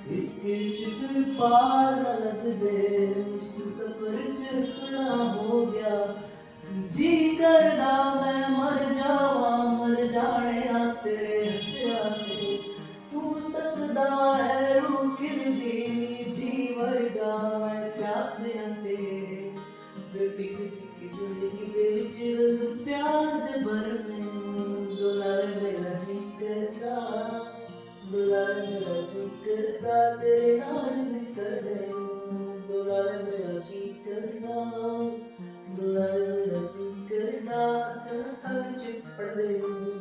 इसके फिर पार न लग गए, मुश्किल सफर चुकना हो गया। जी करदा मैं मर जावा, मर जाने आ तेरे हस्या ते। तू तकदा है रूह खिलदी जी वर्गा मैं प्यासियां ते। बेफिक्र फिक्की जिंदगी दे विच प्यार दे भर में दुलार मेरा जी करदा, दुलार मेरा जी करदा तेरे नाल निकले। दुलार मेरा जी करदा, दुलार मेरा जी करदा तेरे हर चिपड़ दे।